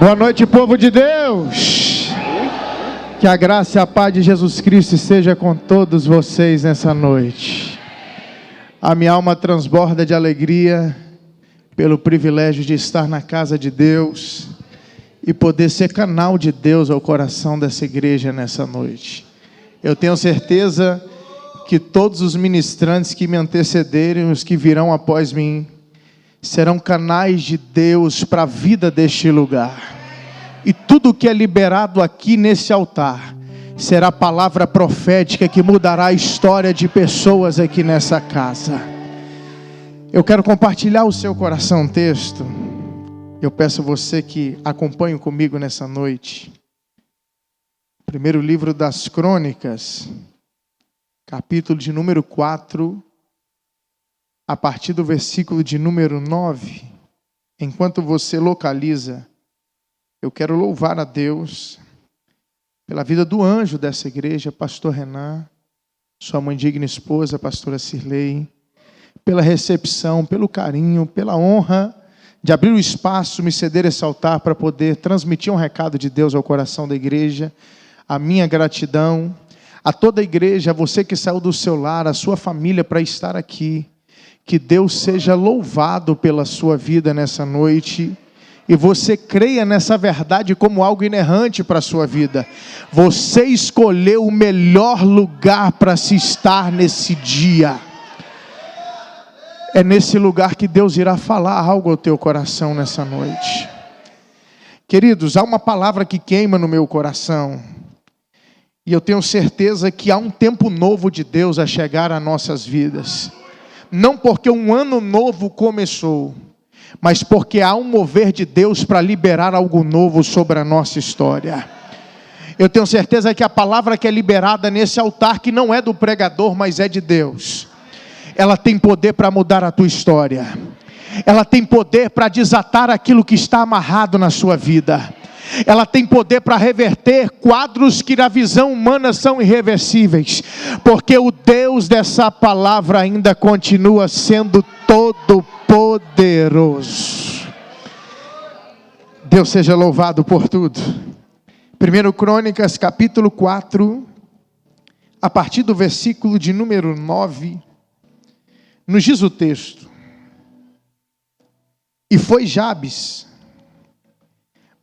Boa noite, povo de Deus. Que a graça e a paz de Jesus Cristo esteja com todos vocês nessa noite. A minha alma transborda de alegria pelo privilégio de estar na casa de Deus e poder ser canal de Deus ao coração dessa igreja nessa noite. Eu tenho certeza que todos os ministrantes que me antecederem, os que virão após mim, serão canais de Deus para a vida deste lugar. E tudo que é liberado aqui nesse altar será palavra profética que mudará a história de pessoas aqui nessa casa. Eu quero compartilhar o seu coração um texto. Eu peço a você que acompanhe comigo nessa noite. Primeiro livro das Crônicas, capítulo de número 4, a partir do versículo de número 9. Enquanto você localiza, eu quero louvar a Deus pela vida do anjo dessa igreja, pastor Renan, sua mãe digna esposa, pastora Cirlei, pela recepção, pelo carinho, pela honra de abrir o espaço, me ceder esse altar para poder transmitir um recado de Deus ao coração da igreja. A minha gratidão a toda a igreja, a você que saiu do seu lar, a sua família para estar aqui. Que Deus seja louvado pela sua vida nessa noite. E você creia nessa verdade como algo inerrante para a sua vida. Você escolheu o melhor lugar para se estar nesse dia. É nesse lugar que Deus irá falar algo ao teu coração nessa noite. Queridos, há uma palavra que queima no meu coração. E eu tenho certeza que há um tempo novo de Deus a chegar às nossas vidas. Não porque um ano novo começou, mas porque há um mover de Deus para liberar algo novo sobre a nossa história. Eu tenho certeza que a palavra que é liberada nesse altar, que não é do pregador, mas é de Deus, ela tem poder para mudar a tua história. Ela tem poder para desatar aquilo que está amarrado na sua vida. Ela tem poder para reverter quadros que na visão humana são irreversíveis, porque o Deus dessa palavra ainda continua sendo todo poderoso. Deus seja louvado por tudo. 1 Crônicas capítulo 4, a partir do versículo de número 9, nos diz o texto: E foi Jabes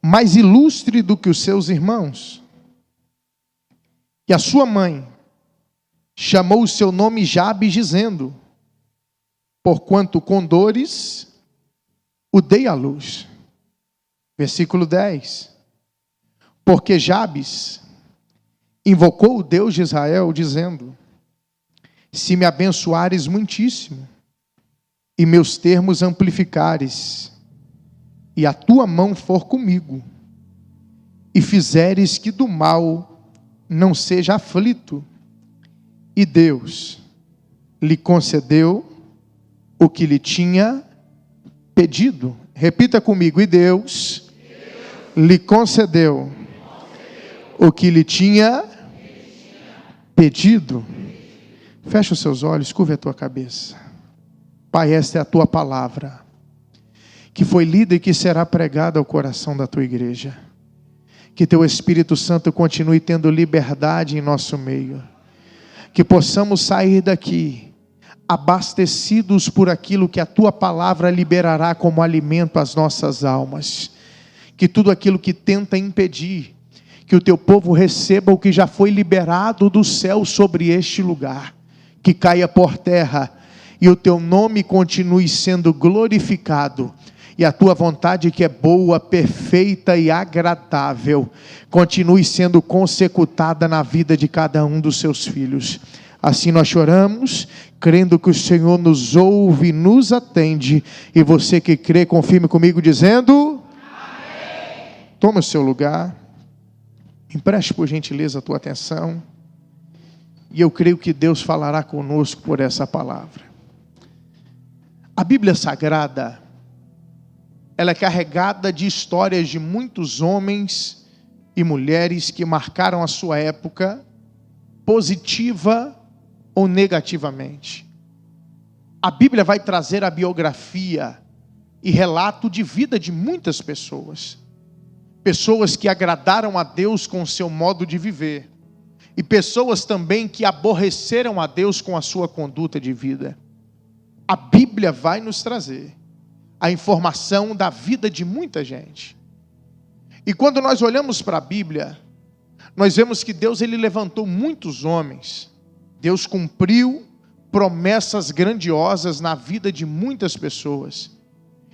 mais ilustre do que os seus irmãos, e a sua mãe chamou o seu nome Jabes, dizendo: Porquanto com dores o dei à luz. Versículo 10. Porque Jabes invocou o Deus de Israel, dizendo: Se me abençoares muitíssimo, e meus termos amplificares, e a tua mão for comigo, e fizeres que do mal não seja aflito. E Deus lhe concedeu o que lhe tinha pedido. Repita comigo: e Deus lhe concedeu o que lhe tinha pedido. Fecha os seus olhos, curva a tua cabeça. Pai, esta é a tua palavra, que foi lida e que será pregada ao coração da tua igreja. Que teu Espírito Santo continue tendo liberdade em nosso meio. Que possamos sair daqui abastecidos por aquilo que a tua palavra liberará como alimento às nossas almas. Que tudo aquilo que tenta impedir que o teu povo receba o que já foi liberado do céu sobre este lugar, que caia por terra e o teu nome continue sendo glorificado. E a tua vontade, que é boa, perfeita e agradável, continue sendo consecutada na vida de cada um dos seus filhos. Assim nós choramos, crendo que o Senhor nos ouve e nos atende. E você que crê, confirme comigo dizendo: Amém. Toma o seu lugar. Empreste por gentileza a tua atenção. E eu creio que Deus falará conosco por essa palavra. A Bíblia Sagrada, ela é carregada de histórias de muitos homens e mulheres que marcaram a sua época, positiva ou negativamente. A Bíblia vai trazer a biografia e relato de vida de muitas pessoas. pessoas que agradaram a Deus com o seu modo de viver, e pessoas também que aborreceram a Deus com a sua conduta de vida. A Bíblia vai nos trazer a informação da vida de muita gente. E quando nós olhamos para a Bíblia, nós vemos que Deus ele levantou muitos homens. Deus cumpriu promessas grandiosas na vida de muitas pessoas.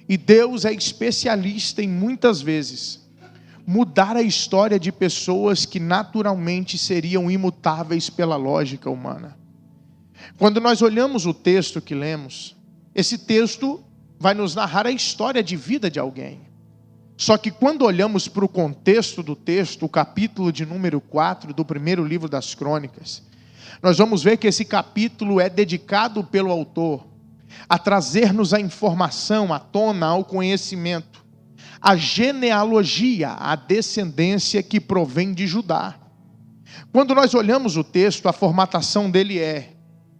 E Deus é especialista em muitas vezes mudar a história de pessoas que naturalmente seriam imutáveis pela lógica humana. Quando nós olhamos o texto que lemos, esse texto vai nos narrar a história de vida de alguém. Só que quando olhamos para o contexto do texto, o capítulo de número 4 do primeiro livro das Crônicas, nós vamos ver que esse capítulo é dedicado pelo autor a trazer-nos a informação, à tona, ao conhecimento, a genealogia, a descendência que provém de Judá. Quando nós olhamos o texto, a formatação dele é: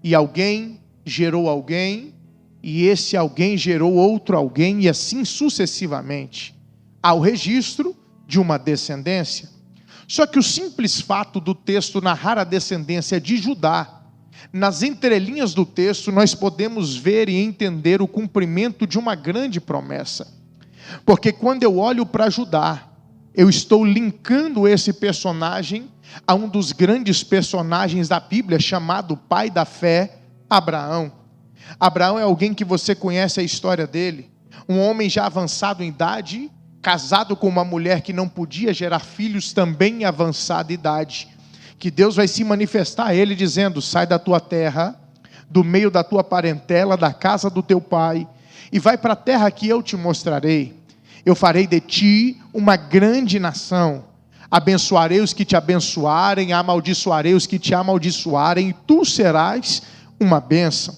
e alguém gerou alguém, e esse alguém gerou outro alguém, e assim sucessivamente, ao registro de uma descendência. Só que o simples fato do texto narrar a descendência de Judá, nas entrelinhas do texto nós podemos ver e entender o cumprimento de uma grande promessa. Porque quando eu olho para Judá, eu estou linkando esse personagem a um dos grandes personagens da Bíblia, chamado pai da fé, Abraão. Abraão é alguém que você conhece a história dele, um homem já avançado em idade, casado com uma mulher que não podia gerar filhos, também em avançada idade, que Deus vai se manifestar a ele dizendo: sai da tua terra, do meio da tua parentela, da casa do teu pai, e vai para a terra que eu te mostrarei. Eu farei de ti uma grande nação, abençoarei os que te abençoarem, amaldiçoarei os que te amaldiçoarem, e tu serás uma bênção.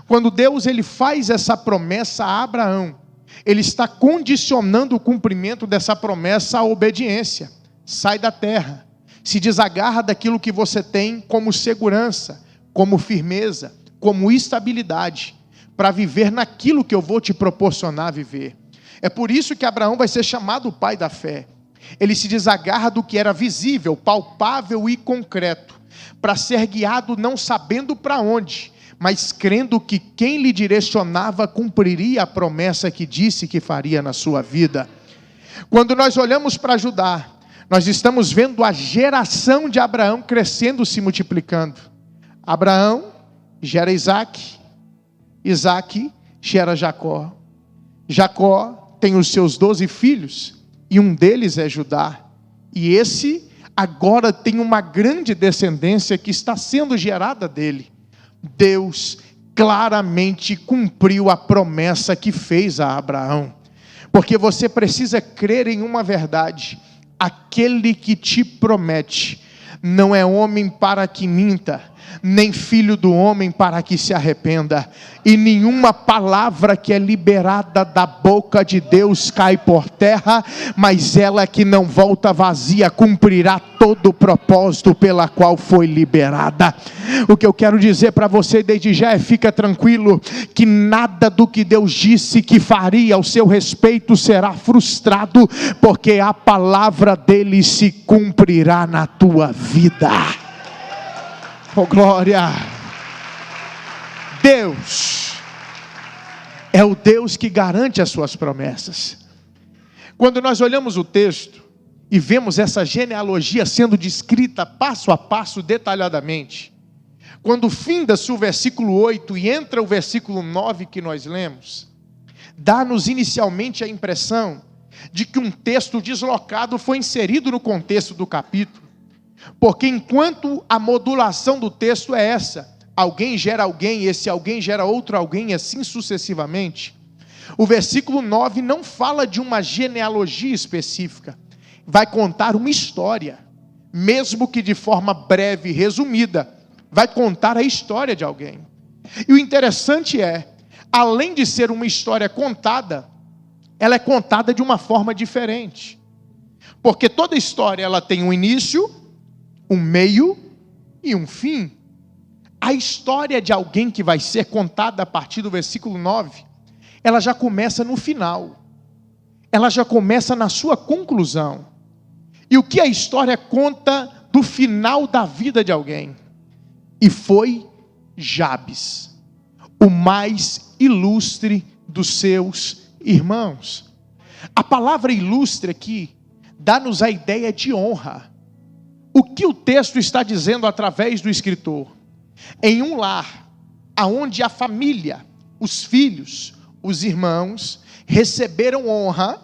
Quando Deus ele faz essa promessa a Abraão, ele está condicionando o cumprimento dessa promessa à obediência. Sai da terra, se desagarra daquilo que você tem como segurança, como firmeza, como estabilidade, para viver naquilo que eu vou te proporcionar viver. É por isso que Abraão vai ser chamado o pai da fé. Ele se desagarra do que era visível, palpável e concreto, para ser guiado não sabendo para onde, mas crendo que quem lhe direcionava cumpriria a promessa que disse que faria na sua vida. Quando nós olhamos para Judá, nós estamos vendo a geração de Abraão crescendo, se multiplicando. Abraão gera Isaac, Isaac gera Jacó. Jacó tem os seus 12 filhos, e um deles é Judá. E esse agora tem uma grande descendência que está sendo gerada dele. Deus claramente cumpriu a promessa que fez a Abraão. Porque você precisa crer em uma verdade: aquele que te promete não é homem para que minta, nem filho do homem para que se arrependa, e nenhuma palavra que é liberada da boca de Deus cai por terra, mas ela que não volta vazia cumprirá todo o propósito pela qual foi liberada. O que eu quero dizer para você desde já é: fica tranquilo, que nada do que Deus disse que faria ao seu respeito será frustrado, porque a palavra dele se cumprirá na tua vida. Oh glória! Deus é o Deus que garante as suas promessas. Quando nós olhamos o texto e vemos essa genealogia sendo descrita passo a passo, detalhadamente, quando finda-se o versículo 8 e entra o versículo 9 que nós lemos, dá-nos inicialmente a impressão de que um texto deslocado foi inserido no contexto do capítulo. Porque enquanto a modulação do texto é essa: alguém gera alguém, esse alguém gera outro alguém, e assim sucessivamente, o versículo 9 não fala de uma genealogia específica, vai contar uma história, mesmo que de forma breve e resumida, vai contar a história de alguém. E o interessante é, além de ser uma história contada, ela é contada de uma forma diferente, porque toda história ela tem um início, um meio e um fim. A história de alguém que vai ser contada a partir do versículo 9, ela já começa no final. ela já começa na sua conclusão. E o que a história conta do final da vida de alguém? E foi Jabes, o mais ilustre dos seus irmãos. A palavra ilustre aqui dá-nos a ideia de honra. O que o texto está dizendo através do escritor? Em um lar, aonde a família, os filhos, os irmãos, receberam honra,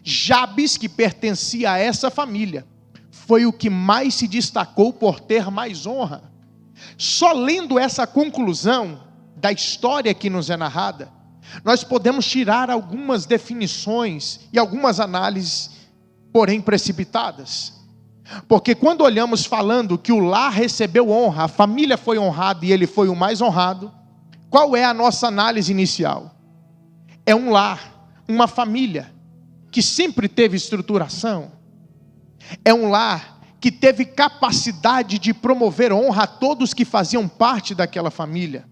Jabes, que pertencia a essa família, foi o que mais se destacou por ter mais honra. Só lendo essa conclusão da história que nos é narrada, nós podemos tirar algumas definições e algumas análises, porém precipitadas. Porque quando olhamos falando que o lar recebeu honra, a família foi honrada e ele foi o mais honrado, qual é a nossa análise inicial? É um lar, uma família, que sempre teve estruturação. É um lar que teve capacidade de promover honra a todos que faziam parte daquela família.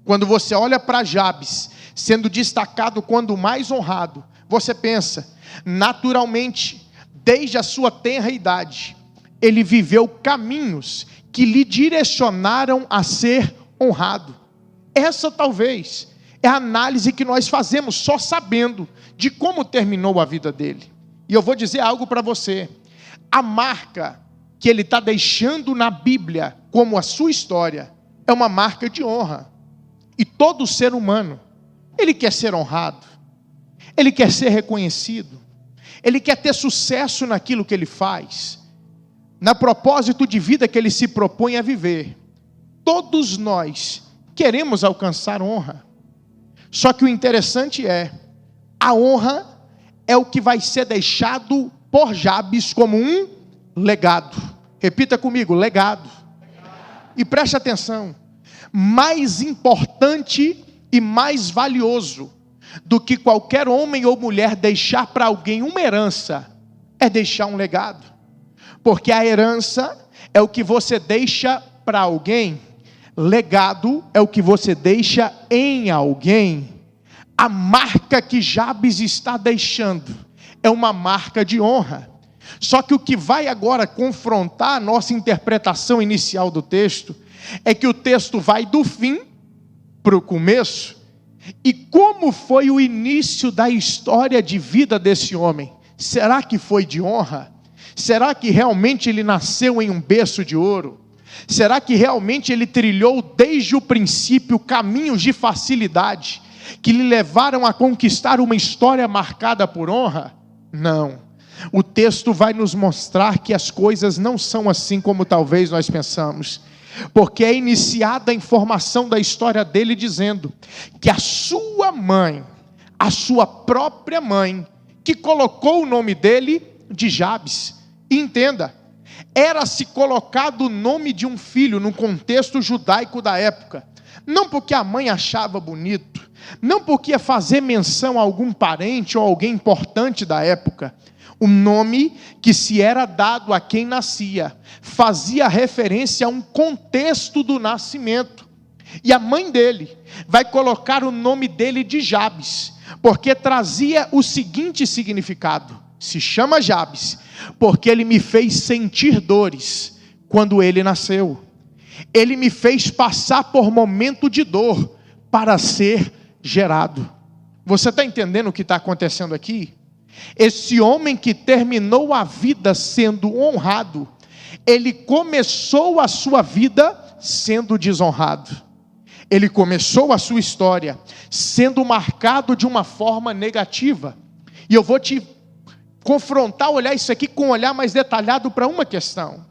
Quando você olha para Jabes, sendo destacado quando o mais honrado, você pensa, naturalmente, desde a sua tenra idade, ele viveu caminhos que lhe direcionaram a ser honrado. Essa talvez é a análise que nós fazemos só sabendo de como terminou a vida dele. E eu vou dizer algo para você. A marca que ele está deixando na Bíblia como a sua história é uma marca de honra. E todo ser humano, ele quer ser honrado, ele quer ser reconhecido, ele quer ter sucesso naquilo que ele faz, no propósito de vida que ele se propõe a viver. Todos nós queremos alcançar honra. Só que o interessante é, a honra é o que vai ser deixado por Jabes como um legado. Repita comigo, legado. E preste atenção, mais importante e mais valioso do que qualquer homem ou mulher deixar para alguém uma herança, é deixar um legado. Porque a herança é o que você deixa para alguém, legado é o que você deixa em alguém. A marca que Jabes está deixando é uma marca de honra. Só que o que vai agora confrontar a nossa interpretação inicial do texto, é que o texto vai do fim para o começo. E como foi o início da história de vida desse homem? Será que foi de honra? Será que realmente ele nasceu em um berço de ouro? Será que realmente ele trilhou desde o princípio caminhos de facilidade que lhe levaram a conquistar uma história marcada por honra? Não. O texto vai nos mostrar que as coisas não são assim como talvez nós pensamos. Porque é iniciada a informação da história dele dizendo que a sua mãe, a sua própria mãe, que colocou o nome dele de Jabes. E entenda, era se colocado o nome de um filho no contexto judaico da época, não porque a mãe achava bonito, não porque ia fazer menção a algum parente ou alguém importante da época. O nome que se era dado a quem nascia fazia referência a um contexto do nascimento. E a mãe dele vai colocar o nome dele de Jabes, porque trazia o seguinte significado: se chama Jabes, porque ele me fez sentir dores quando ele nasceu. Ele me fez passar por momento de dor para ser gerado. Você está entendendo o que está acontecendo aqui? Esse homem que terminou a vida sendo honrado, ele começou a sua vida sendo desonrado. Ele começou a sua história sendo marcado de uma forma negativa. E eu vou te confrontar, olhar isso aqui com um olhar mais detalhado para uma questão.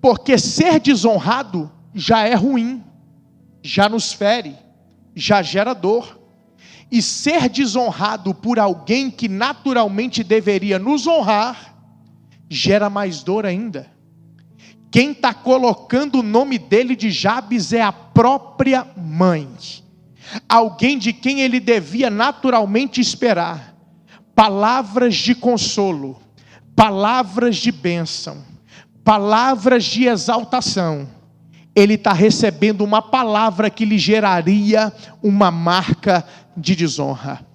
Porque ser desonrado já é ruim, já nos fere, já gera dor. E ser desonrado por alguém que naturalmente deveria nos honrar, gera mais dor ainda. Quem está colocando o nome dele de Jabes é a própria mãe. Alguém de quem ele devia naturalmente esperar palavras de consolo, palavras de bênção, palavras de exaltação. Ele está recebendo uma palavra que lhe geraria uma marca de desonra.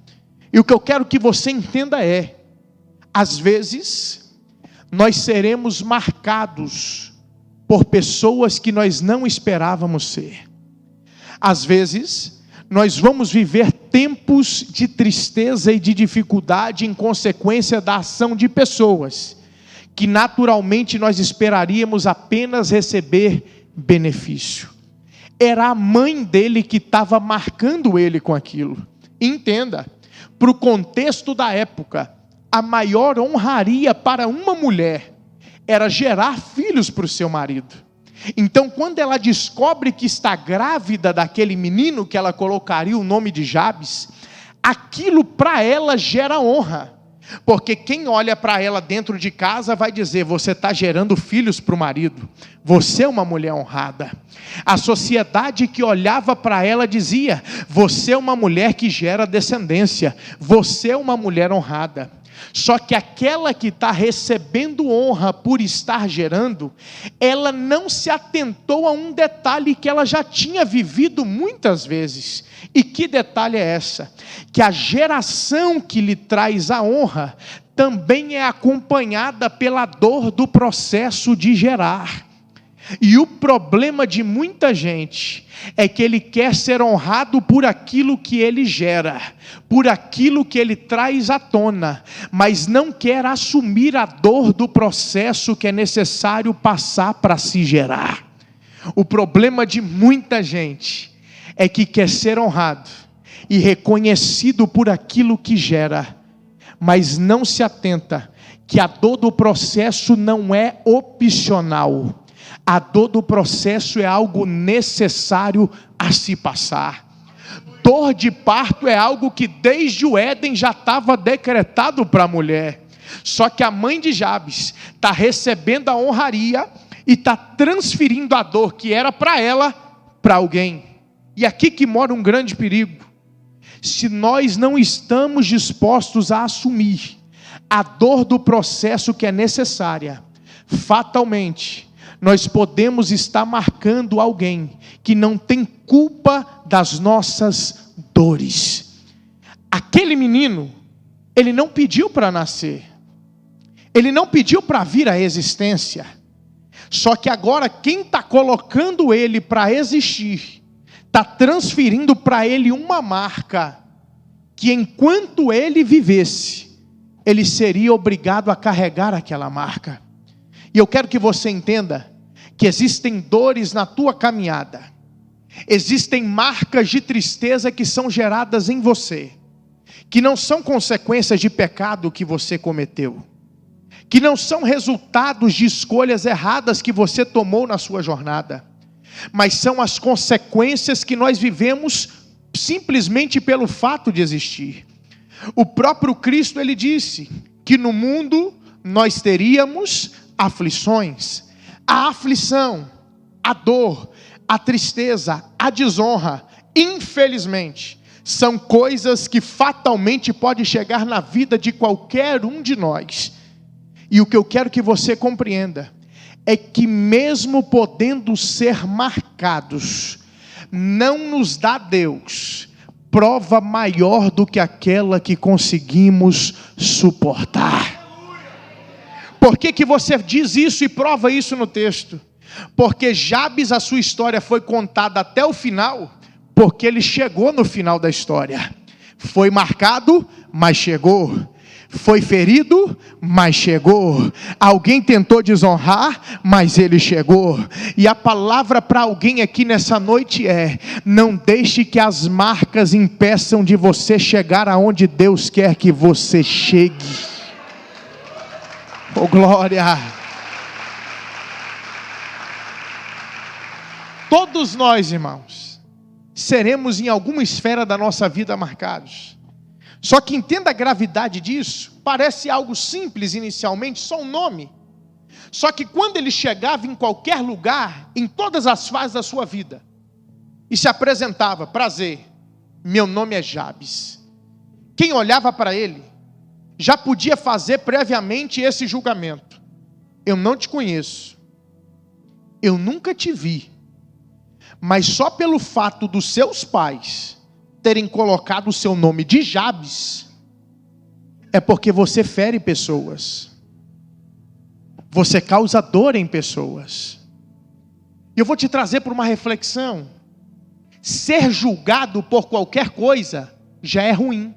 E o que eu quero que você entenda é, às vezes, nós seremos marcados por pessoas que nós não esperávamos ser. Às vezes, nós vamos viver tempos de tristeza e de dificuldade em consequência da ação de pessoas que naturalmente nós esperaríamos apenas receber benefício. Era a mãe dele que estava marcando ele com aquilo. Entenda, para o contexto da época, a maior honraria para uma mulher era gerar filhos para o seu marido. Então, quando ela descobre que está grávida daquele menino, que ela colocaria o nome de Jabes, aquilo para ela gera honra. Porque quem olha para ela dentro de casa vai dizer: você está gerando filhos para o marido, você é uma mulher honrada. A sociedade que olhava para ela dizia: você é uma mulher que gera descendência, você é uma mulher honrada. Só que aquela que está recebendo honra por estar gerando, ela não se atentou a um detalhe que ela já tinha vivido muitas vezes. E que detalhe é essa? Que a geração que lhe traz a honra também é acompanhada pela dor do processo de gerar. E o problema de muita gente é que ele quer ser honrado por aquilo que ele gera, por aquilo que ele traz à tona, mas não quer assumir a dor do processo que é necessário passar para se gerar. O problema de muita gente é que quer ser honrado e reconhecido por aquilo que gera, mas não se atenta que a dor do processo não é opcional. A dor do processo é algo necessário a se passar. Dor de parto é algo que desde o Éden já estava decretado para a mulher. Só que a mãe de Jabes está recebendo a honraria e está transferindo a dor que era para ela, para alguém. E aqui que mora um grande perigo. Se nós não estamos dispostos a assumir a dor do processo que é necessária, fatalmente nós podemos estar marcando alguém que não tem culpa das nossas dores. Aquele menino, ele não pediu para nascer, ele não pediu para vir à existência, só que agora quem está colocando ele para existir, está transferindo para ele uma marca, que enquanto ele vivesse, ele seria obrigado a carregar aquela marca. E eu quero que você entenda que existem dores na tua caminhada, existem marcas de tristeza que são geradas em você, que não são consequências de pecado que você cometeu, que não são resultados de escolhas erradas que você tomou na sua jornada, mas são as consequências que nós vivemos simplesmente pelo fato de existir. O próprio Cristo, ele disse que no mundo nós teríamos aflições. A aflição, a dor, a tristeza, a desonra, infelizmente, são coisas que fatalmente podem chegar na vida de qualquer um de nós. E o que eu quero que você compreenda é que mesmo podendo ser marcados, não nos dá Deus prova maior do que aquela que conseguimos suportar. Por que você diz isso e prova isso no texto? Porque Jabes, a sua história foi contada até o final, porque ele chegou no final da história. Foi marcado, mas chegou. Foi ferido, mas chegou. Alguém tentou desonrar, mas ele chegou. E a palavra para alguém aqui nessa noite é: não deixe que as marcas impeçam de você chegar aonde Deus quer que você chegue. Oh, glória! Todos nós, irmãos, seremos em alguma esfera da nossa vida marcados. Só que entenda a gravidade disso. Parece algo simples inicialmente, só um nome. Só que quando ele chegava em qualquer lugar, em todas as fases da sua vida, e se apresentava: prazer, meu nome é Jabes. Quem olhava para ele já podia fazer previamente esse julgamento: eu não te conheço, eu nunca te vi, mas só pelo fato dos seus pais terem colocado o seu nome de Jabes, é porque você fere pessoas. Você causa dor em pessoas. E eu vou te trazer para uma reflexão. Ser julgado por qualquer coisa já é ruim.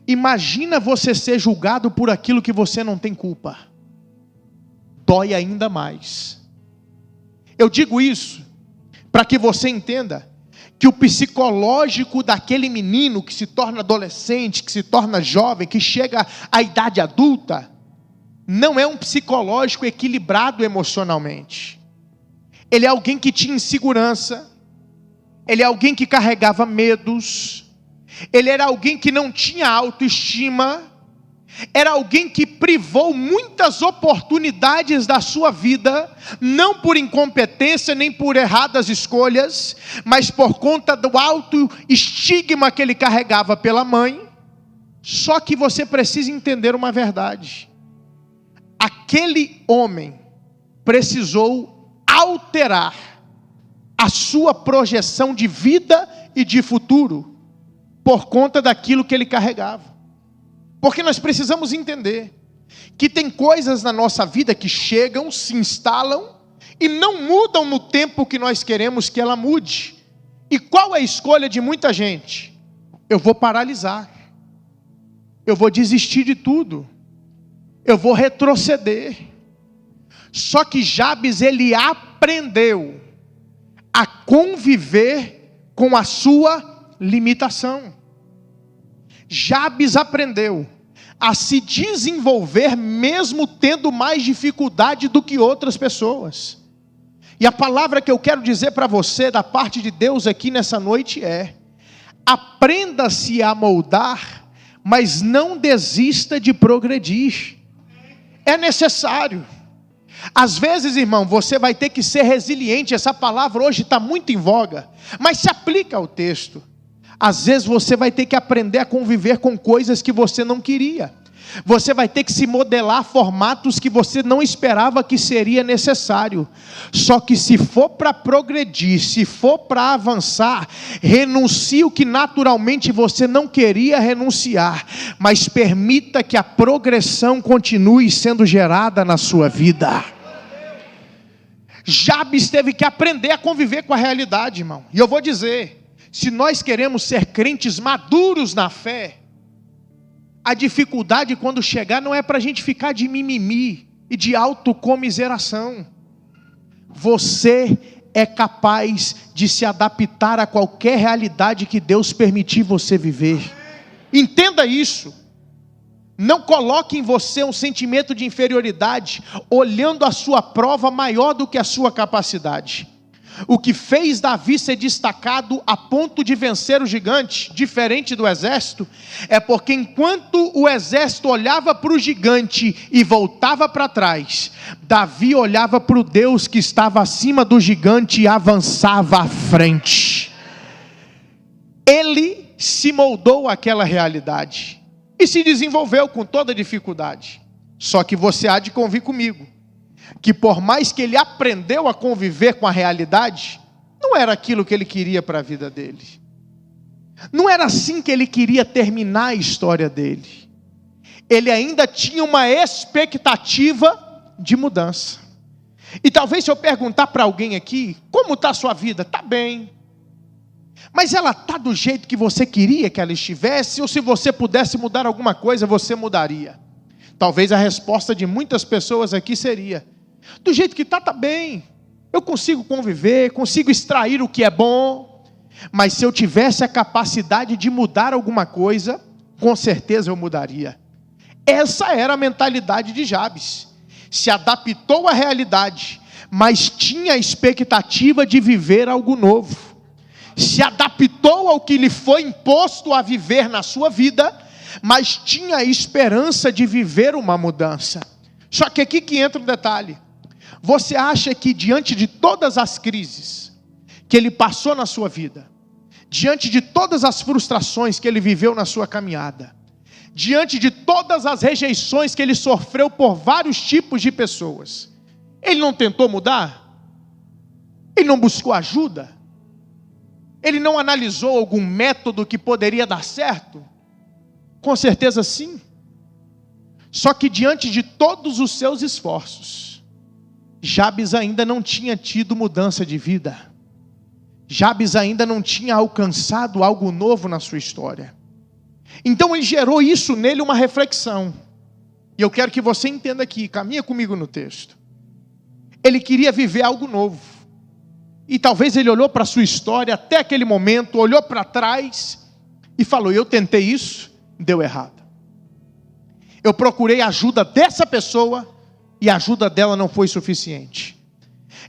Imagina você ser julgado por aquilo que você não tem culpa. Dói ainda mais. Eu digo isso para que você entenda que o psicológico daquele menino que se torna adolescente, que se torna jovem, que chega à idade adulta, não é um psicológico equilibrado emocionalmente. Ele é alguém que tinha insegurança, ele é alguém que carregava medos, ele era alguém que não tinha autoestima, era alguém que privou muitas oportunidades da sua vida, não por incompetência nem por erradas escolhas, mas por conta do alto estigma que ele carregava pela mãe. Só que você precisa entender uma verdade: aquele homem precisou alterar a sua projeção de vida e de futuro por conta daquilo que ele carregava. Porque nós precisamos entender que tem coisas na nossa vida que chegam, se instalam e não mudam no tempo que nós queremos que ela mude. E qual é a escolha de muita gente? Eu vou paralisar, eu vou desistir de tudo, eu vou retroceder. Só que Jabes, ele aprendeu a conviver com a sua limitação. Jabes aprendeu a se desenvolver mesmo tendo mais dificuldade do que outras pessoas. E a palavra que eu quero dizer para você da parte de Deus aqui nessa noite é: aprenda-se a moldar, mas não desista de progredir. É necessário. Às vezes, irmão, você vai ter que ser resiliente. Essa palavra hoje está muito em voga, mas se aplica ao texto. Às vezes você vai ter que aprender a conviver com coisas que você não queria. Você vai ter que se modelar formatos que você não esperava que seria necessário. Só que se for para progredir, se for para avançar, renuncie o que naturalmente você não queria renunciar, mas permita que a progressão continue sendo gerada na sua vida. Jabes teve que aprender a conviver com a realidade, irmão. E eu vou dizer, se nós queremos ser crentes maduros na fé, a dificuldade quando chegar não é para a gente ficar de mimimi e de autocomiseração. Você é capaz de se adaptar a qualquer realidade que Deus permitir você viver. Entenda isso. Não coloque em você um sentimento de inferioridade, olhando a sua prova maior do que a sua capacidade. O que fez Davi ser destacado a ponto de vencer o gigante, diferente do exército, é porque enquanto o exército olhava para o gigante e voltava para trás, Davi olhava para o Deus que estava acima do gigante e avançava à frente. Ele se moldou àquela realidade e se desenvolveu com toda dificuldade. Só que você há de convir comigo que por mais que ele aprendeu a conviver com a realidade, não era aquilo que ele queria para a vida dele. Não era assim que ele queria terminar a história dele. Ele ainda tinha uma expectativa de mudança. E talvez se eu perguntar para alguém aqui, como está a sua vida? Está bem. Mas ela está do jeito que você queria que ela estivesse? Ou se você pudesse mudar alguma coisa, você mudaria? Talvez a resposta de muitas pessoas aqui seria: do jeito que está bem, eu consigo conviver, consigo extrair o que é bom, mas se eu tivesse a capacidade de mudar alguma coisa, com certeza eu mudaria. Essa era a mentalidade de Jabes. Se adaptou à realidade, mas tinha a expectativa de viver algo novo. Se adaptou ao que lhe foi imposto a viver na sua vida, mas tinha a esperança de viver uma mudança. Só que aqui que entra um detalhe. Você acha que diante de todas as crises que ele passou na sua vida, diante de todas as frustrações que ele viveu na sua caminhada, diante de todas as rejeições que ele sofreu por vários tipos de pessoas, ele não tentou mudar? Ele não buscou ajuda? Ele não analisou algum método que poderia dar certo? Com certeza sim. Só que diante de todos os seus esforços, Jabes ainda não tinha tido mudança de vida. Jabes ainda não tinha alcançado algo novo na sua história. Então ele gerou isso nele, uma reflexão. E eu quero que você entenda aqui, caminha comigo no texto. Ele queria viver algo novo. E talvez ele olhou para a sua história até aquele momento, olhou para trás e falou: eu tentei isso, deu errado. Eu procurei a ajuda dessa pessoa e a ajuda dela não foi suficiente.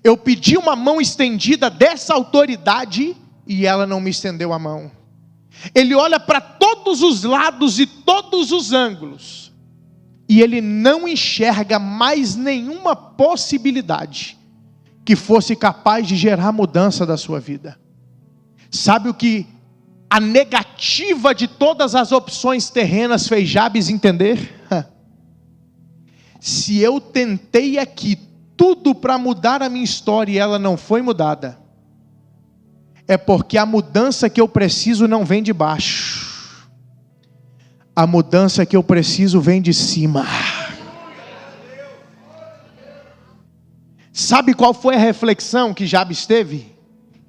Eu pedi uma mão estendida dessa autoridade e ela não me estendeu a mão. Ele olha para todos os lados e todos os ângulos e ele não enxerga mais nenhuma possibilidade que fosse capaz de gerar mudança da sua vida. Sabe o que a negativa de todas as opções terrenas fez Jabes entender? Se eu tentei aqui tudo para mudar a minha história e ela não foi mudada, é porque a mudança que eu preciso não vem de baixo. A mudança que eu preciso vem de cima. Sabe qual foi a reflexão que Jabes teve?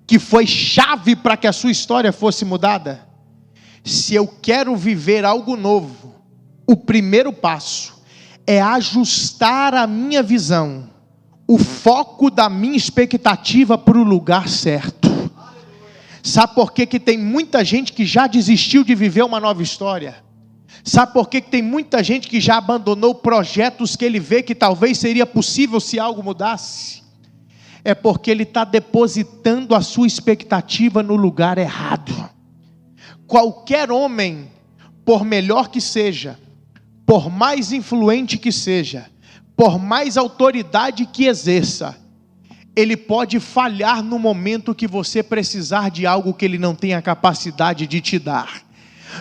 Que foi chave para que a sua história fosse mudada? Se eu quero viver algo novo, o primeiro passo é ajustar a minha visão, o foco da minha expectativa para o lugar certo. Sabe por que tem muita gente que já desistiu de viver uma nova história? Sabe por que tem muita gente que já abandonou projetos que ele vê que talvez seria possível se algo mudasse? É porque ele está depositando a sua expectativa no lugar errado. Qualquer homem, por melhor que seja, por mais influente que seja, por mais autoridade que exerça, ele pode falhar no momento que você precisar de algo que ele não tem a capacidade de te dar.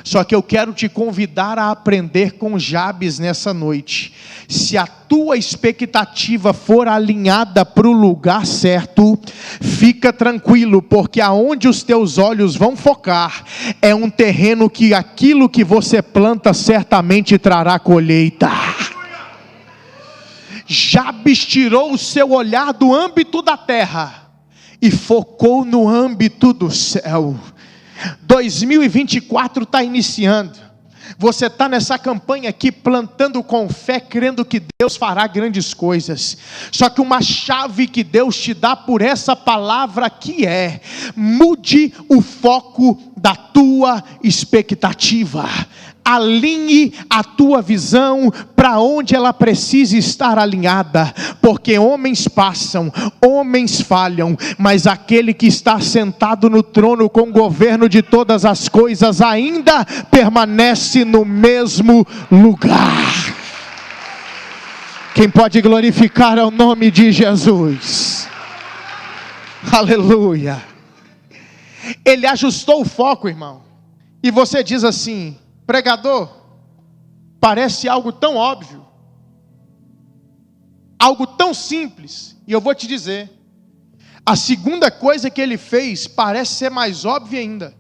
Só que eu quero te convidar a aprender com Jabes nessa noite. Se a tua expectativa for alinhada para o lugar certo, fica tranquilo, porque aonde os teus olhos vão focar, é um terreno que aquilo que você planta certamente trará colheita. Jabes tirou o seu olhar do âmbito da terra e focou no âmbito do céu. 2024 está iniciando. Você está nessa campanha aqui plantando com fé, crendo que Deus fará grandes coisas. Só que uma chave que Deus te dá por essa palavra aqui é: mude o foco da tua expectativa. Alinhe a tua visão para onde ela precisa estar alinhada, porque homens passam, homens falham, mas aquele que está sentado no trono com o governo de todas as coisas ainda permanece no mesmo lugar. Quem pode glorificar é o nome de Jesus. Aleluia. Ele ajustou o foco, irmão. E você diz assim: pregador, parece algo tão óbvio, algo tão simples. E eu vou te dizer, a segunda coisa que ele fez parece ser mais óbvia ainda,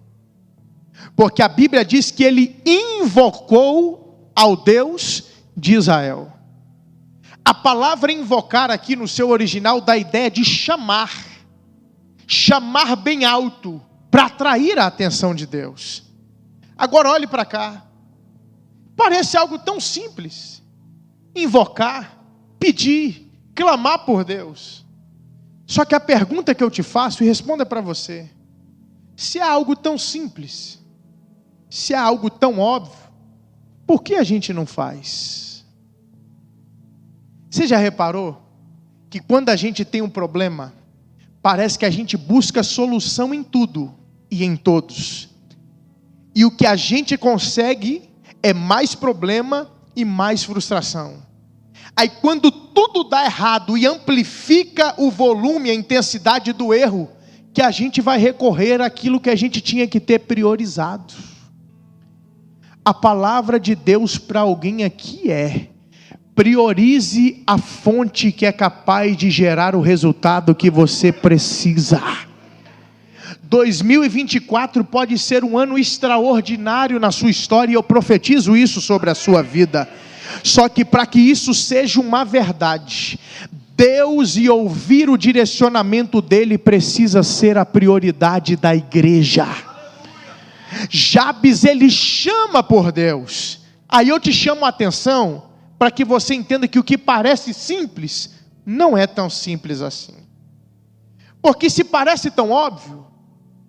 porque a Bíblia diz que ele invocou ao Deus de Israel. A palavra invocar aqui no seu original dá a ideia de chamar bem alto, para atrair a atenção de Deus. Agora olhe para cá, parece algo tão simples: invocar, pedir, clamar por Deus. Só que a pergunta que eu te faço, e responda para você: se é algo tão simples, se é algo tão óbvio, por que a gente não faz? Você já reparou que quando a gente tem um problema, parece que a gente busca solução em tudo e em todos, e o que a gente consegue é mais problema e mais frustração. Aí quando tudo dá errado e amplifica o volume, a intensidade do erro, que a gente vai recorrer àquilo que a gente tinha que ter priorizado. A palavra de Deus para alguém aqui é: priorize a fonte que é capaz de gerar o resultado que você precisa. 2024 pode ser um ano extraordinário na sua história, e eu profetizo isso sobre a sua vida. Só que para que isso seja uma verdade, Deus e ouvir o direcionamento dele precisa ser a prioridade da igreja. Jabes, ele chama por Deus. Aí eu te chamo a atenção para que você entenda que o que parece simples não é tão simples assim. Porque se parece tão óbvio,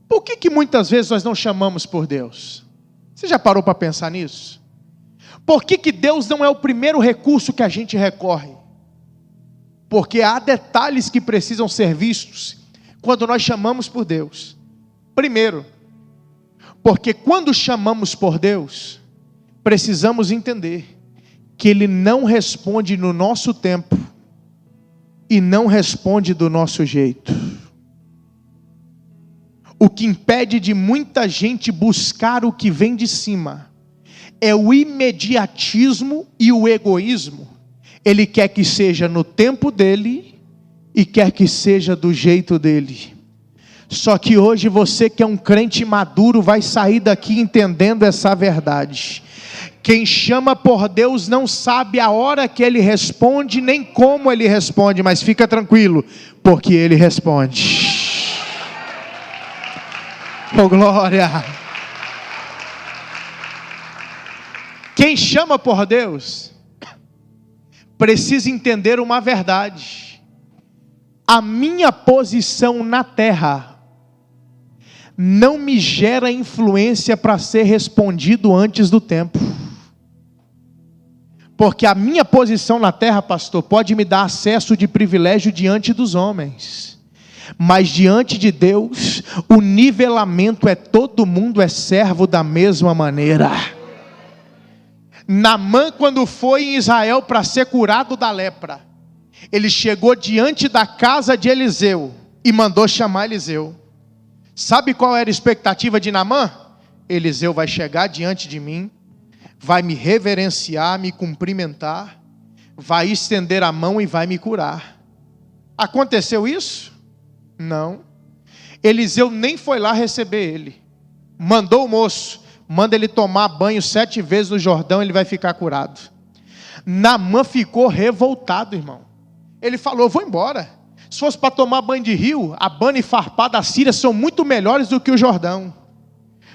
por que muitas vezes nós não chamamos por Deus? Você já parou para pensar nisso? Por que Deus não é o primeiro recurso que a gente recorre? Porque há detalhes que precisam ser vistos quando nós chamamos por Deus. Primeiro, porque quando chamamos por Deus, precisamos entender que Ele não responde no nosso tempo e não responde do nosso jeito. O que impede de muita gente buscar o que vem de cima é o imediatismo e o egoísmo. Ele quer que seja no tempo dele e quer que seja do jeito dele. Só que hoje você que é um crente maduro vai sair daqui entendendo essa verdade. Quem chama por Deus não sabe a hora que Ele responde, nem como Ele responde, mas fica tranquilo, porque Ele responde. Oh glória! Quem chama por Deus precisa entender uma verdade: a minha posição na terra não me gera influência para ser respondido antes do tempo. Porque a minha posição na terra, pastor, pode me dar acesso de privilégio diante dos homens, mas diante de Deus, o nivelamento é todo mundo é servo da mesma maneira. Naamã, quando foi em Israel para ser curado da lepra, ele chegou diante da casa de Eliseu e mandou chamar Eliseu. Sabe qual era a expectativa de Naamã? Eliseu vai chegar diante de mim, vai me reverenciar, me cumprimentar, vai estender a mão e vai me curar. Aconteceu isso? Não. Eliseu nem foi lá receber ele. Mandou o moço, manda ele tomar banho 7 vezes no Jordão, ele vai ficar curado. Naamã ficou revoltado, irmão. Ele falou: vou embora. Se fosse para tomar banho de rio, Abana e Farpá da Síria são muito melhores do que o Jordão.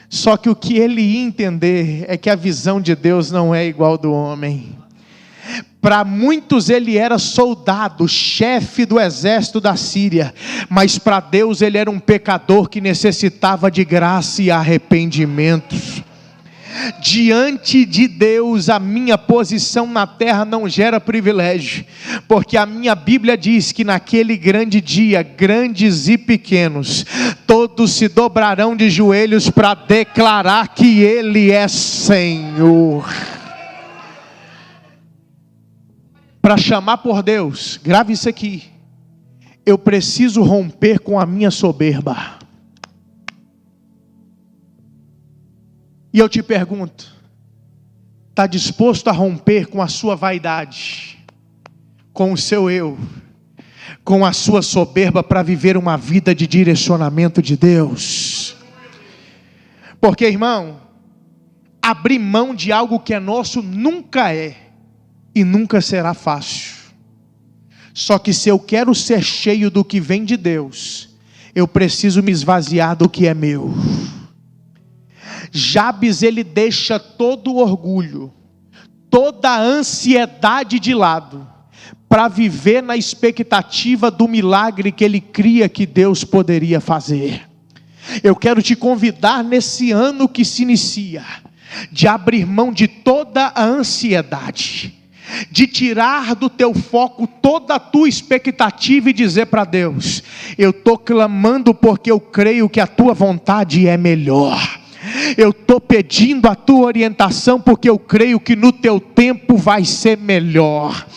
Só que o que ele ia entender é que a visão de Deus não é igual do homem. Para muitos ele era soldado, chefe do exército da Síria, mas para Deus ele era um pecador que necessitava de graça e arrependimento. Diante de Deus, a minha posição na terra não gera privilégio, porque a minha Bíblia diz que naquele grande dia, grandes e pequenos, todos se dobrarão de joelhos para declarar que Ele é Senhor. Para chamar por Deus, grave isso aqui: eu preciso romper com a minha soberba. E eu te pergunto, está disposto a romper com a sua vaidade, com o seu eu, com a sua soberba para viver uma vida de direcionamento de Deus? Porque, irmão, abrir mão de algo que é nosso nunca é e nunca será fácil. Só que se eu quero ser cheio do que vem de Deus, eu preciso me esvaziar do que é meu. Jabes, ele deixa todo o orgulho, toda a ansiedade de lado, para viver na expectativa do milagre que ele cria que Deus poderia fazer. Eu quero te convidar nesse ano que se inicia, de abrir mão de toda a ansiedade, de tirar do teu foco toda a tua expectativa e dizer para Deus: eu estou clamando porque eu creio que a tua vontade é melhor. Eu estou pedindo a tua orientação porque eu creio que no teu tempo vai ser melhor.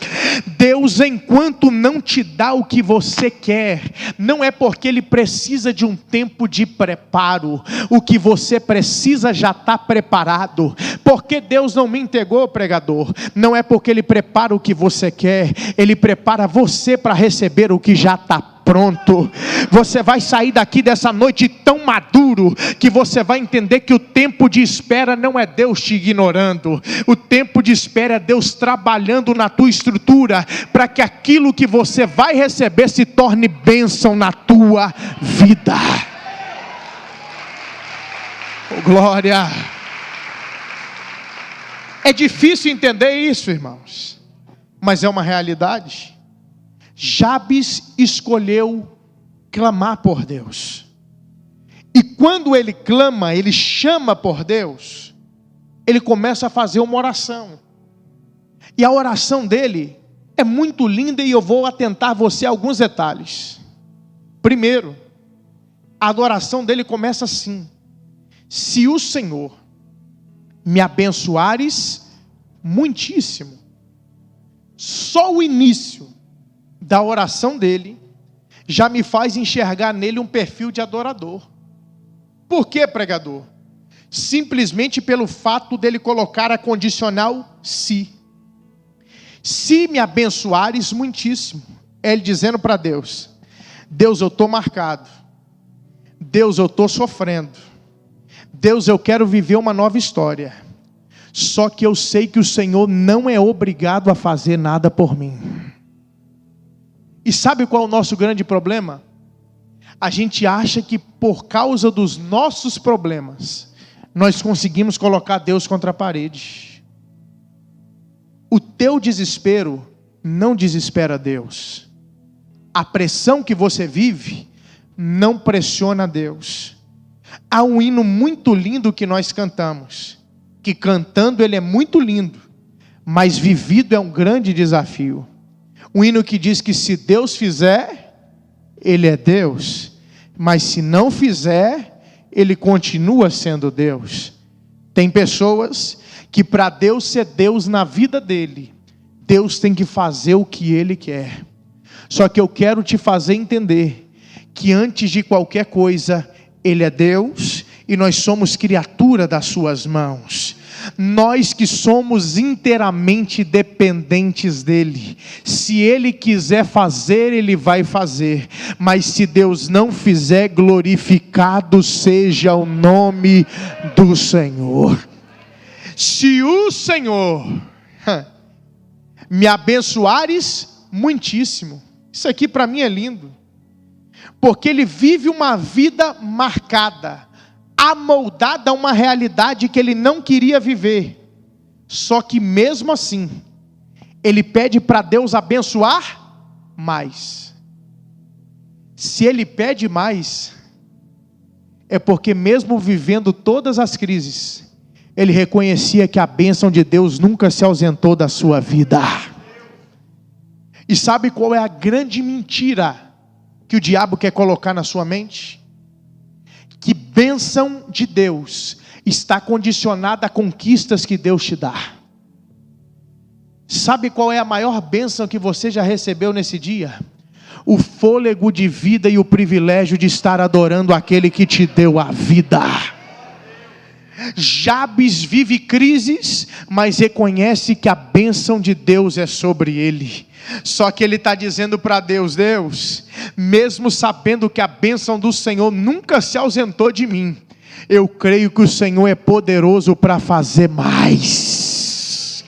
Deus, enquanto não te dá o que você quer, não é porque Ele precisa de um tempo de preparo. O que você precisa já está preparado. Porque Deus não me entregou, pregador? Não é porque Ele prepara o que você quer, Ele prepara você para receber o que já está pronto. pronto. Você vai sair daqui dessa noite tão maduro, que você vai entender que o tempo de espera não é Deus te ignorando. O tempo de espera é Deus trabalhando na tua estrutura, para que aquilo que você vai receber se torne bênção na tua vida. Oh, glória! É difícil entender isso, irmãos, mas é uma realidade. Jabes escolheu clamar por Deus, e quando ele clama, ele chama por Deus, ele começa a fazer uma oração, e a oração dele é muito linda, e eu vou atentar você a alguns detalhes. Primeiro, a adoração dele começa assim: se o Senhor me abençoares muitíssimo. Só o início da oração dele já me faz enxergar nele um perfil de adorador. Por quê, pregador? Simplesmente pelo fato dele colocar a condicional se. Se me abençoares muitíssimo. É ele dizendo para Deus: Deus, eu estou marcado. Deus, eu estou sofrendo. Deus, eu quero viver uma nova história. Só que eu sei que o Senhor não é obrigado a fazer nada por mim. E sabe qual é o nosso grande problema? A gente acha que por causa dos nossos problemas, nós conseguimos colocar Deus contra a parede. O teu desespero não desespera Deus. A pressão que você vive não pressiona Deus. Há um hino muito lindo que nós cantamos, que cantando ele é muito lindo, mas vivido é um grande desafio. Um hino que diz que se Deus fizer, ele é Deus, mas se não fizer, ele continua sendo Deus. Tem pessoas que para Deus ser Deus na vida dele, Deus tem que fazer o que ele quer. Só que eu quero te fazer entender que antes de qualquer coisa, ele é Deus e nós somos criatura das suas mãos. Nós que somos inteiramente dependentes dele. Se ele quiser fazer, ele vai fazer. Mas se Deus não fizer, glorificado seja o nome do Senhor. Se o Senhor me abençoares muitíssimo. Isso aqui para mim é lindo. Porque ele vive uma vida marcada, amoldada a uma realidade que ele não queria viver. Só que mesmo assim, ele pede para Deus abençoar mais. Se ele pede mais, é porque mesmo vivendo todas as crises, ele reconhecia que a bênção de Deus nunca se ausentou da sua vida. E sabe qual é a grande mentira que o diabo quer colocar na sua mente? Que bênção de Deus está condicionada a conquistas que Deus te dá. Sabe qual é a maior bênção que você já recebeu nesse dia? O fôlego de vida e o privilégio de estar adorando aquele que te deu a vida. Jabes vive crises, mas reconhece que a bênção de Deus é sobre ele. Só que ele está dizendo para Deus: Deus, mesmo sabendo que a bênção do Senhor nunca se ausentou de mim, eu creio que o Senhor é poderoso para fazer mais.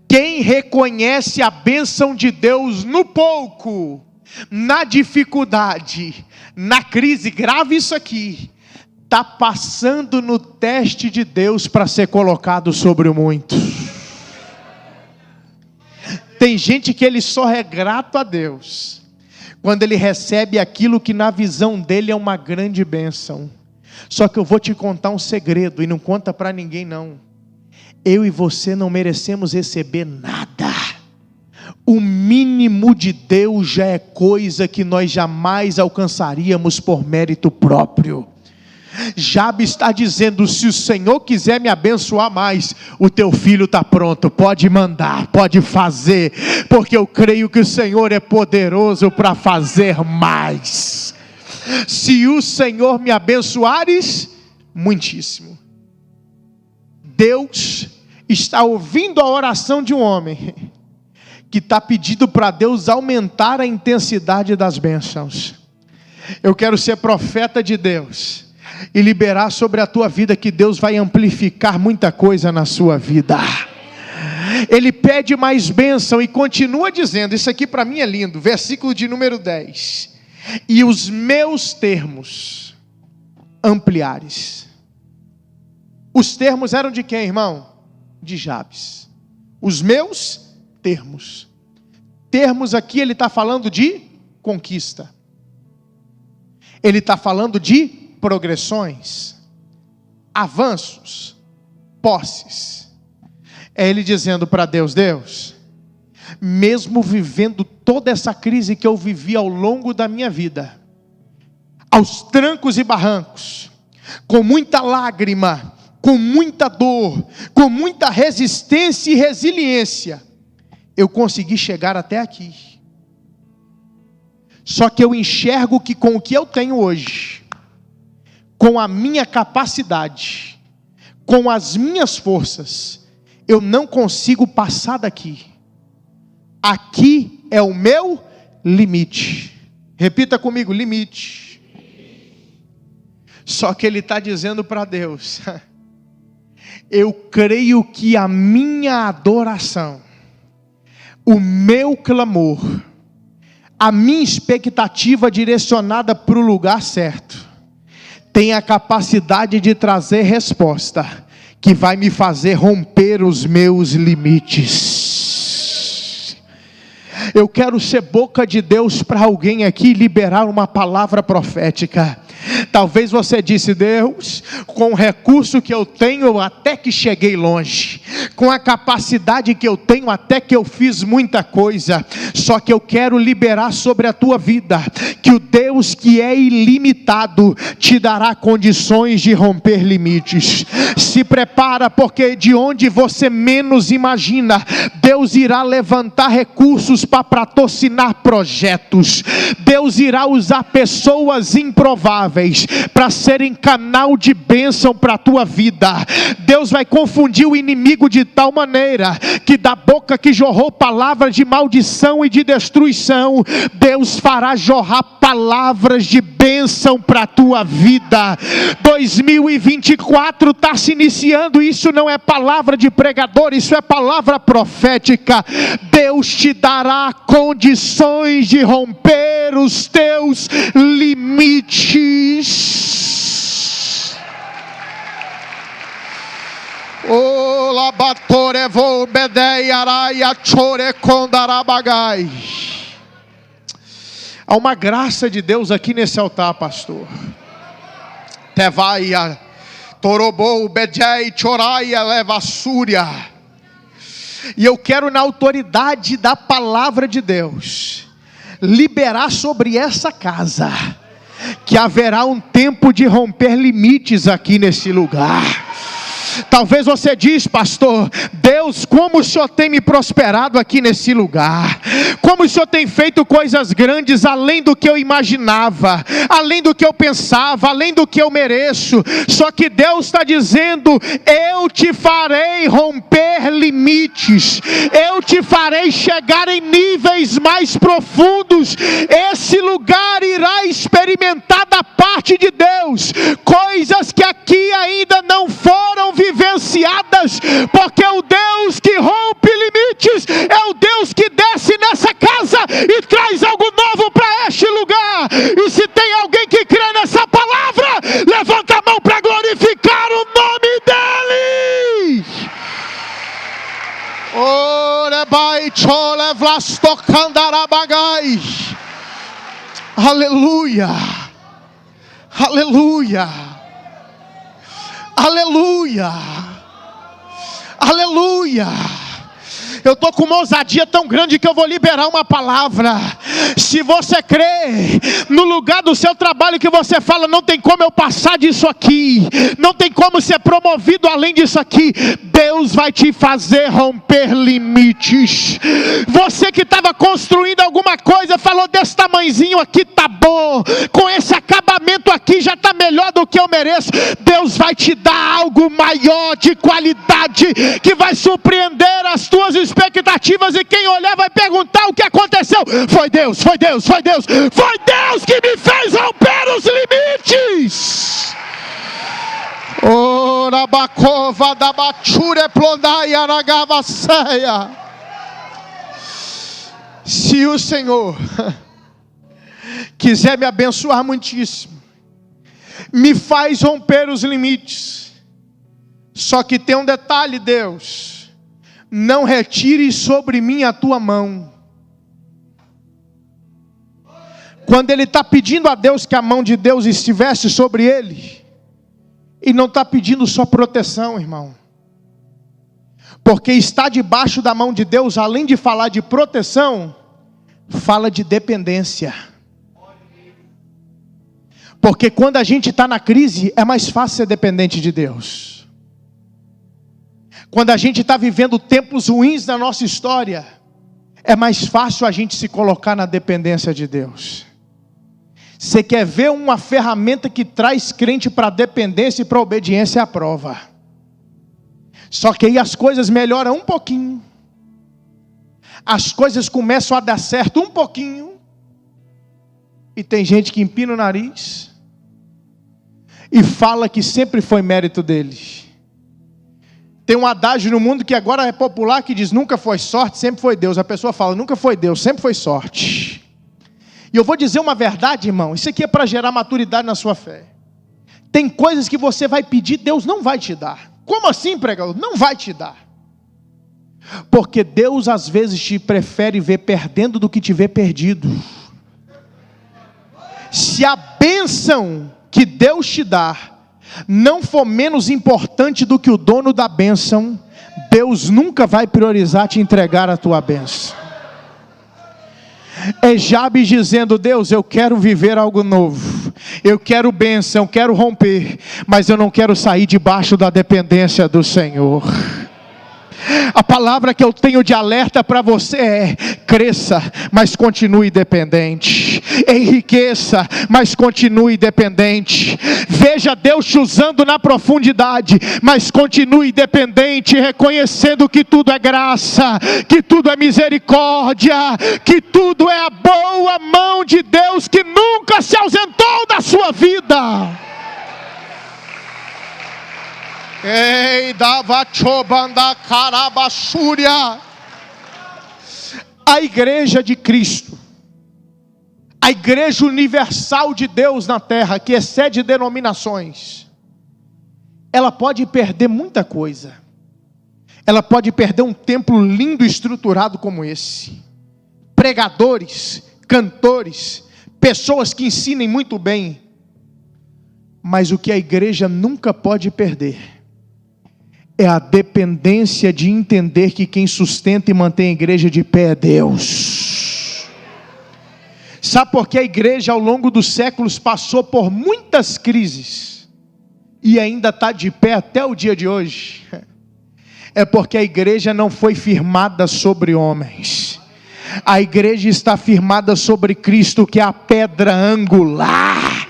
Quem reconhece a bênção de Deus no pouco, na dificuldade, na crise, grave isso aqui, está passando no teste de Deus para ser colocado sobre o muito. Tem gente que ele só é grato a Deus quando ele recebe aquilo que na visão dele é uma grande bênção. Só que eu vou te contar um segredo, e não conta para ninguém não. Eu e você não merecemos receber nada. O mínimo de Deus já é coisa que nós jamais alcançaríamos por mérito próprio. Jabes está dizendo: se o Senhor quiser me abençoar mais, o teu filho está pronto, pode mandar, pode fazer, porque eu creio que o Senhor é poderoso para fazer mais. Se o Senhor me abençoares muitíssimo. Deus está ouvindo a oração de um homem que está pedindo para Deus aumentar a intensidade das bênçãos. Eu quero ser profeta de Deus e liberar sobre a tua vida que Deus vai amplificar muita coisa na sua vida. Ele pede mais bênção e continua dizendo, isso aqui para mim é lindo, versículo de número 10. E os meus termos ampliares. Os termos eram de quem, irmão? De Jabes. Os meus termos. Termos aqui ele está falando de conquista. Ele está falando de progressões, avanços, posses. É ele dizendo para Deus, Deus, mesmo vivendo toda essa crise que eu vivi ao longo da minha vida, aos trancos e barrancos, com muita lágrima, com muita dor, com muita resistência e resiliência, eu consegui chegar até aqui. Só que eu enxergo que com o que eu tenho hoje, com a minha capacidade, com as minhas forças, eu não consigo passar daqui. Aqui é o meu limite. Repita comigo, limite. Só que ele está dizendo para Deus, eu creio que a minha adoração, o meu clamor, a minha expectativa direcionada para o lugar certo, tem a capacidade de trazer resposta, que vai me fazer romper os meus limites. Eu quero ser boca de Deus para alguém aqui, liberar uma palavra profética. Talvez você disse, Deus, com o recurso que eu tenho, até que cheguei longe, com a capacidade que eu tenho, até que eu fiz muita coisa, só que eu quero liberar sobre a tua vida, que o Deus que é ilimitado, te dará condições de romper limites. Se prepara, porque de onde você menos imagina, Deus irá levantar recursos para patrocinar projetos. Deus irá usar pessoas improváveis para serem canal de bênção para a tua vida. Deus vai confundir o inimigo de tal maneira, que da boca que jorrou palavras de maldição e de destruição, Deus fará jorrar palavras de bênção para a tua vida. 2024 está se iniciando, isso não é palavra de pregador, isso é palavra profética. Deus te dará condições de romper os teus limites. O labatore vou bedei araia chore condarabagai. Há uma graça de Deus aqui nesse altar, pastor. Tevaia torobou bedei choraia levassúria. E eu quero, na autoridade da palavra de Deus, liberar sobre essa casa, que haverá um tempo de romper limites aqui nesse lugar. Talvez você diz, pastor, Deus, como o Senhor tem me prosperado aqui nesse lugar, como o Senhor tem feito coisas grandes além do que eu imaginava, além do que eu pensava, além do que eu mereço. Só que Deus está dizendo, eu te farei romper limites, eu te farei chegar em níveis mais profundos. Esse lugar irá experimentar da parte de Deus coisas que aqui ainda não foram vivenciadas, porque o Deus que rompe limites é o Deus que desce nessa casa e traz algo novo para este lugar. E se tem alguém que crê nessa palavra, levanta a mão para glorificar o nome dele. Aleluia, aleluia, aleluia, aleluia. Eu estou com uma ousadia tão grande que eu vou liberar uma palavra. Se você crê, no lugar do seu trabalho que você fala, não tem como eu passar disso aqui, não tem como ser promovido além disso aqui, Deus vai te fazer romper limites. Você que estava construindo alguma coisa coisa, falou desse tamanhozinho aqui tá bom, com esse acabamento aqui já tá melhor do que eu mereço. Deus vai te dar algo maior, de qualidade, que vai surpreender as tuas expectativas, e quem olhar vai perguntar o que aconteceu. Foi Deus, foi Deus, foi Deus, foi Deus que me fez romper os limites. Ora bacova da bachure plondai aragavaceia. Se o Senhor quiser me abençoar muitíssimo, me faz romper os limites. Só que tem um detalhe, Deus: não retire sobre mim a tua mão. Quando ele está pedindo a Deus que a mão de Deus estivesse sobre ele, e não está pedindo só proteção, irmão, porque está debaixo da mão de Deus, além de falar de proteção, fala de dependência. Porque quando a gente está na crise, é mais fácil ser dependente de Deus. Quando a gente está vivendo tempos ruins na nossa história, é mais fácil a gente se colocar na dependência de Deus. Você quer ver uma ferramenta que traz crente para a dependência e para a obediência? É a prova. Só que aí as coisas melhoram um pouquinho, as coisas começam a dar certo um pouquinho, e tem gente que empina o nariz e fala que sempre foi mérito deles. Tem um adágio no mundo que agora é popular, que diz: nunca foi sorte, sempre foi Deus. A pessoa fala: nunca foi Deus, sempre foi sorte. E eu vou dizer uma verdade, irmão, isso aqui é para gerar maturidade na sua fé. Tem coisas que você vai pedir, Deus não vai te dar. Como assim, pregador? Não vai te dar. Porque Deus às vezes te prefere ver perdendo do que te ver perdido. Se a bênção que Deus te dá não for menos importante do que o dono da bênção, Deus nunca vai priorizar te entregar a tua bênção. É Jabes dizendo: Deus, eu quero viver algo novo, eu quero bênção, eu quero romper, mas eu não quero sair debaixo da dependência do Senhor. A palavra que eu tenho de alerta para você é: cresça, mas continue dependente. Enriqueça, mas continue dependente. Veja Deus te usando na profundidade, mas continue dependente, reconhecendo que tudo é graça, que tudo é misericórdia, que tudo é a boa mão de Deus que nunca se ausentou da sua vida. Ei, dava chobanda carabachúria. A igreja de Cristo, a igreja universal de Deus na terra, que excede denominações, ela pode perder muita coisa. Ela pode perder um templo lindo e estruturado como esse, pregadores, cantores, pessoas que ensinem muito bem. Mas o que a igreja nunca pode perder é a dependência de entender que quem sustenta e mantém a igreja de pé é Deus. Sabe por que a igreja ao longo dos séculos passou por muitas crises e ainda está de pé até o dia de hoje? É porque a igreja não foi firmada sobre homens. A igreja está firmada sobre Cristo, que é a pedra angular.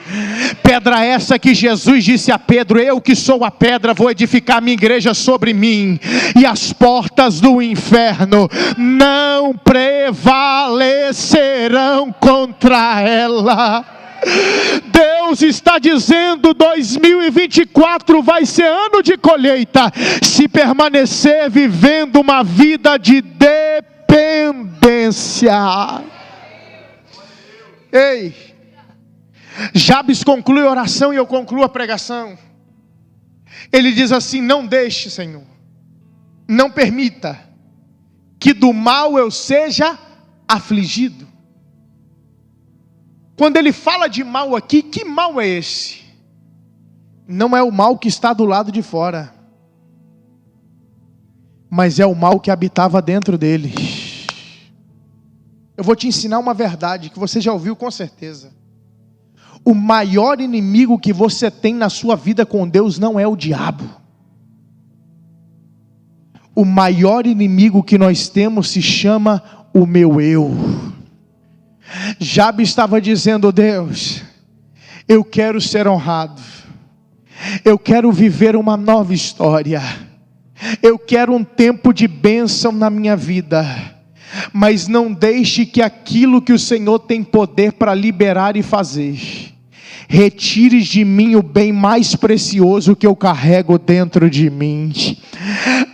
Pedra essa que Jesus disse a Pedro: eu que sou a pedra, vou edificar minha igreja sobre mim, e as portas do inferno não prevalecerão contra ela. Deus está dizendo: 2024 vai ser ano de colheita, se permanecer vivendo uma vida de dependência. Ei, Jabes conclui a oração e eu concluo a pregação. Ele diz assim: não deixe, Senhor, não permita que do mal eu seja afligido. Quando ele fala de mal aqui, que mal é esse? Não é o mal que está do lado de fora, mas é o mal que habitava dentro dele. Eu vou te ensinar uma verdade que você já ouviu com certeza. O maior inimigo que você tem na sua vida com Deus não é o diabo. O maior inimigo que nós temos se chama o meu eu. Jabe estava dizendo: Deus, eu quero ser honrado, eu quero viver uma nova história, eu quero um tempo de bênção na minha vida, mas não deixe que aquilo que o Senhor tem poder para liberar e fazer, retires de mim o bem mais precioso que eu carrego dentro de mim.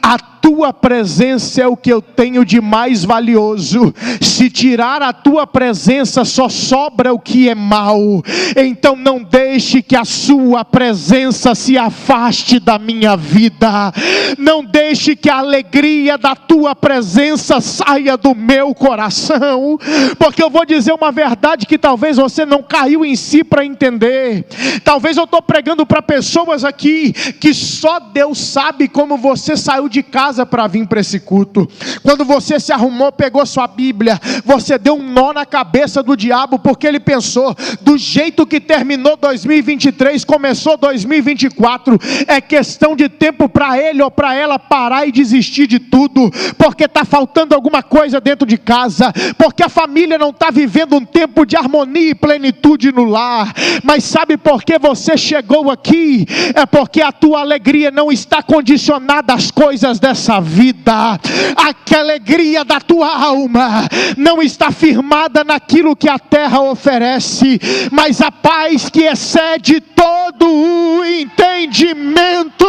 A tua presença é o que eu tenho de mais valioso. Se tirar a tua presença, só sobra o que é mal. Então não deixe que a sua presença se afaste da minha vida. Não deixe que a alegria da tua presença saia do meu coração. Porque eu vou dizer uma verdade que talvez você não caiu em si para entender. Talvez eu estou pregando para pessoas aqui que só Deus sabe como você saiu de casa para vir para esse culto. Quando você se arrumou, pegou sua Bíblia, você deu um nó na cabeça do diabo, porque ele pensou: do jeito que terminou 2023, começou 2024, é questão de tempo para ele ou para ela parar e desistir de tudo, porque está faltando alguma coisa dentro de casa, porque a família não está vivendo um tempo de harmonia e plenitude no lar. Mas sabe por que você chegou aqui? É porque a tua alegria não está condicionada às coisas dessa vida. A alegria da tua alma não está firmada naquilo que a terra oferece, mas a paz que excede todo o entendimento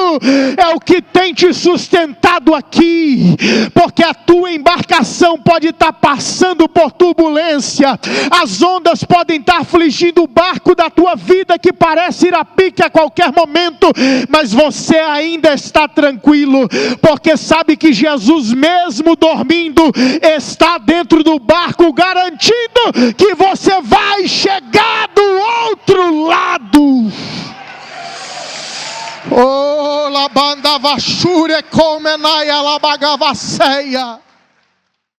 é o que tem te sustentado aqui. Porque a tua embarcação pode estar passando por turbulência, as ondas podem estar afligindo o barco da tua vida, que parece ir a pique a qualquer momento, mas você ainda está tranquilo, porque sabe que Jesus, mesmo dormindo, está dentro do barco, garantindo que você vai chegar do outro lado. Oh, la banda vashure comenaia la bagavaceia.